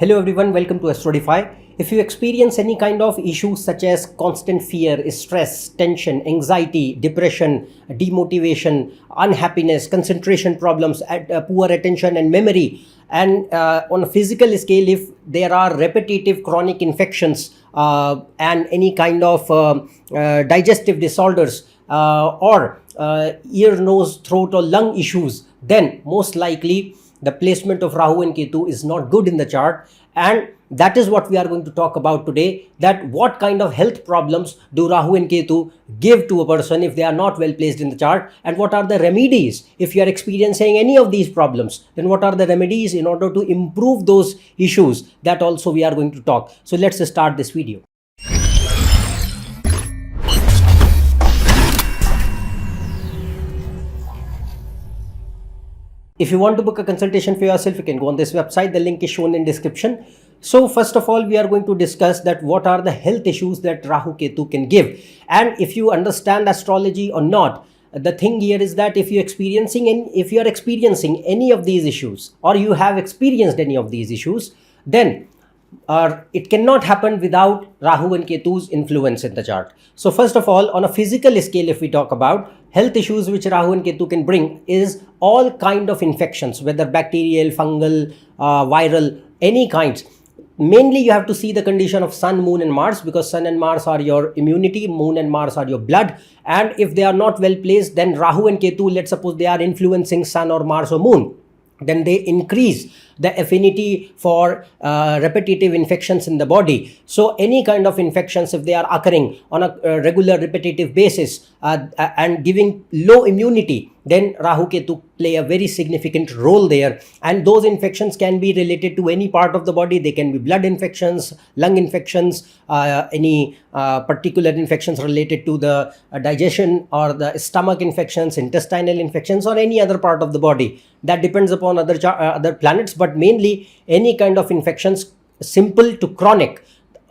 Hello everyone, welcome to AstroEdify. If you experience any kind of issues such as constant fear, stress, tension, anxiety, depression, demotivation, unhappiness, concentration problems, poor attention and memory, and on a physical scale, if there are repetitive chronic infections and any kind of digestive disorders or ear, nose, throat or lung issues, then most likely the placement of Rahu and Ketu is not good in the chart, and that is what we are going to talk about today, that what kind of health problems do Rahu and Ketu give to a person if they are not well placed in the chart, and what are the remedies if you are experiencing any of these problems, then what are the remedies in order to improve those issues, that also we are going to talk. So let's start this video. If you want to book a consultation for yourself, you can go on this website. The link is shown in description. So first of all, we are going to discuss that what are the health issues that Rahu-Ketu can give. And if you understand astrology or not, the thing here is that if you are experiencing any of these issues, or you have experienced any of these issues, then it cannot happen without Rahu and Ketu's influence in the chart. So first of all, on a physical scale, if we talk about health issues which Rahu and Ketu can bring, is all kind of infections, whether bacterial, fungal, viral, any kinds. Mainly you have to see the condition of Sun, Moon and Mars, because Sun and Mars are your immunity, Moon and Mars are your blood. And if they are not well placed, then Rahu and Ketu, let's suppose they are influencing Sun or Mars or Moon, then they increase the affinity for repetitive infections in the body. So any kind of infections, if they are occurring on a regular repetitive basis and giving low immunity, then Rahu-Ketu play a very significant role there. And those infections can be related to any part of the body. They can be blood infections, lung infections, any particular infections related to the digestion, or the stomach infections, intestinal infections, or any other part of the body. That depends upon other planets, but mainly any kind of infections, simple to chronic,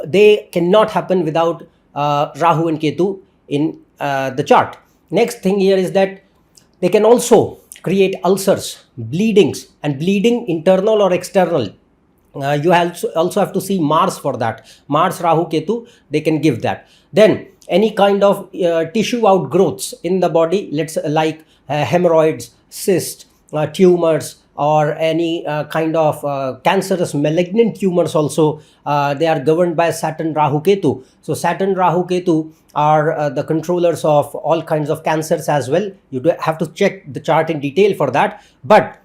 they cannot happen without Rahu and Ketu in the chart. Next thing here is that they can also create ulcers, bleedings, and bleeding internal or external. You also have to see Mars for that. Mars, Rahu, Ketu, they can give that. Then any kind of tissue outgrowths in the body, like hemorrhoids, cysts, tumors, or any kind of cancerous malignant tumors also, they are governed by Saturn, Rahu, Ketu. So Saturn, Rahu, Ketu are the controllers of all kinds of cancers as well. You have to check the chart in detail for that. But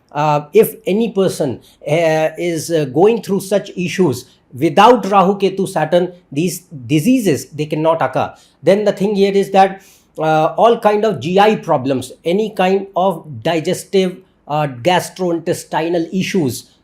if any person is going through such issues without Rahu, Ketu, Saturn, these diseases, they cannot occur. Then the thing here is that all kind of GI problems, any kind of digestive gastrointestinal issues,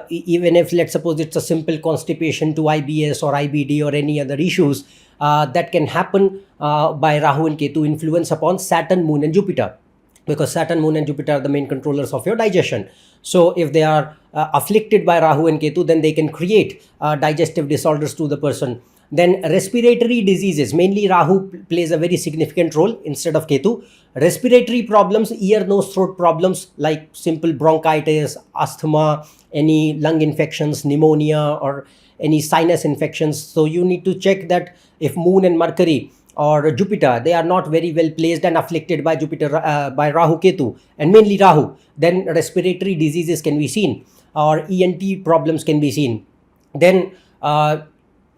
even if let's suppose it's a simple constipation to IBS or IBD or any other issues, that can happen by Rahu and Ketu influence upon Saturn, Moon and Jupiter, because Saturn, Moon and Jupiter are the main controllers of your digestion. So if they are afflicted by Rahu and Ketu, then they can create digestive disorders to the person. Then respiratory diseases, mainly Rahu plays a very significant role instead of Ketu. Respiratory problems, ear, nose, throat problems like simple bronchitis, asthma, any lung infections, pneumonia, or any sinus infections. So you need to check that if Moon and Mercury or Jupiter, they are not very well placed and afflicted by by Rahu-Ketu, and mainly Rahu, then respiratory diseases can be seen, or ENT problems can be seen. Then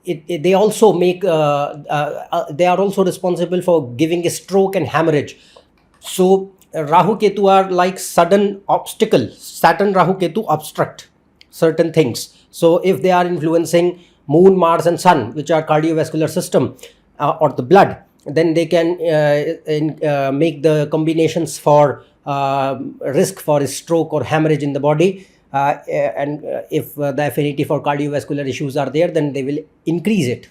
they also make they are also responsible for giving a stroke and hemorrhage. So Rahu, Ketu are like sudden obstacle. Saturn, Rahu, Ketu obstruct certain things. So if they are influencing Moon, Mars and Sun, which are cardiovascular system or the blood, then they can make the combinations for risk for a stroke or hemorrhage in the body. And if the affinity for cardiovascular issues are there, then they will increase it.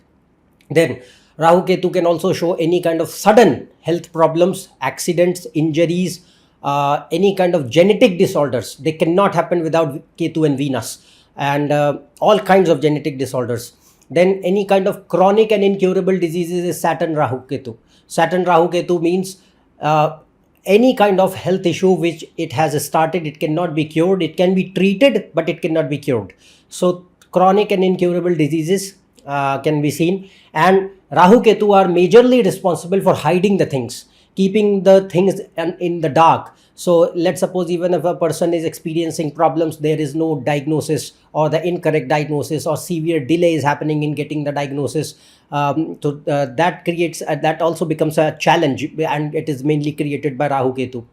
Then Rahu Ketu can also show any kind of sudden health problems, accidents, injuries, any kind of genetic disorders. They cannot happen without Ketu and Venus, and all kinds of genetic disorders. Then any kind of chronic and incurable diseases is Saturn, Rahu, Ketu. Saturn, Rahu, Ketu means any kind of health issue which it has started, it cannot be cured. It can be treated, but it cannot be cured. So chronic and incurable diseases can be seen. And Rahu-Ketu are majorly responsible for hiding the things, keeping the things in the dark. So let's suppose even if a person is experiencing problems, there is no diagnosis or the incorrect diagnosis or severe delay is happening in getting the diagnosis. That creates that also becomes a challenge, and it is mainly created by Rahu-Ketu.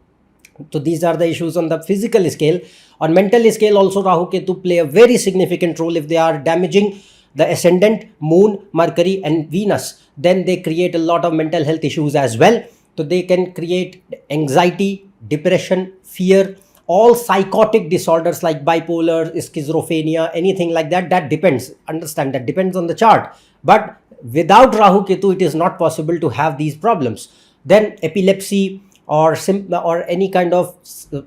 So these are the issues on the physical scale. On mental scale also, Rahu-Ketu play a very significant role. If they are damaging the ascendant, moon, Mercury and Venus, then they create a lot of mental health issues as well. So they can create anxiety, depression, fear, all psychotic disorders like bipolar, schizophrenia, anything like that. That depends, understand, that depends on the chart. But without Rahu-Ketu, it is not possible to have these problems. Then epilepsy or any kind of,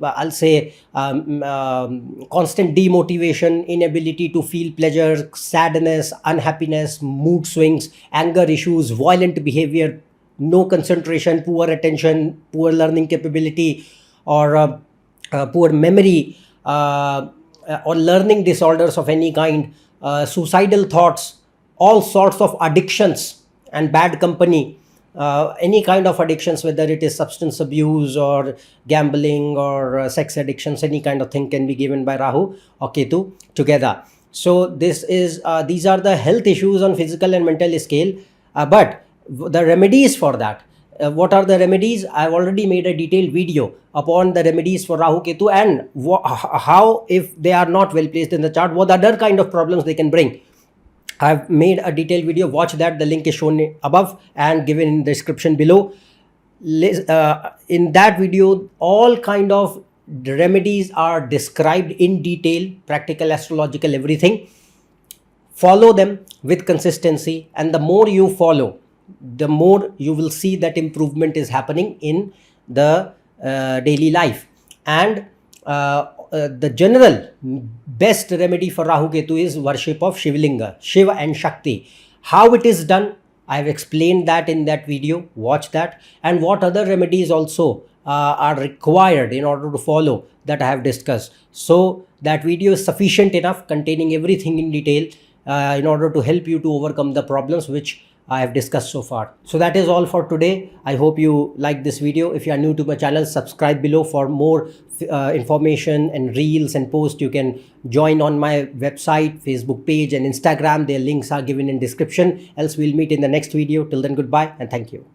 I'll say, constant demotivation, inability to feel pleasure, sadness, unhappiness, mood swings, anger issues, violent behavior, no concentration, poor attention, poor learning capability, or poor memory, or learning disorders of any kind, suicidal thoughts, all sorts of addictions and bad company, any kind of addictions, whether it is substance abuse or gambling or sex addictions, any kind of thing can be given by Rahu or Ketu together. So this is these are the health issues on physical and mental scale. But the remedies for that, what are the remedies? I've already made a detailed video upon the remedies for Rahu-Ketu and how, if they are not well placed in the chart, what other kind of problems they can bring. I've made a detailed video. Watch that. The link is shown above and given in the description below. In that video, all kind of remedies are described in detail, practical, astrological, everything. Follow them with consistency, and the more you follow, the more you will see that improvement is happening in the daily life. And the general best remedy for Rahu-Ketu is worship of Shivlinga, Shiva and Shakti. How it is done, I've explained that in that video. Watch that. And what other remedies also are required in order to follow, that I have discussed. So that video is sufficient enough, containing everything in detail in order to help you to overcome the problems which I have discussed so far. So that is all for today. I hope you like this video. If you are new to my channel, subscribe below for more information and reels and posts. You can join on my website, Facebook page and Instagram. Their links are given in description. Else we'll meet in the next video. Till then, goodbye and thank you.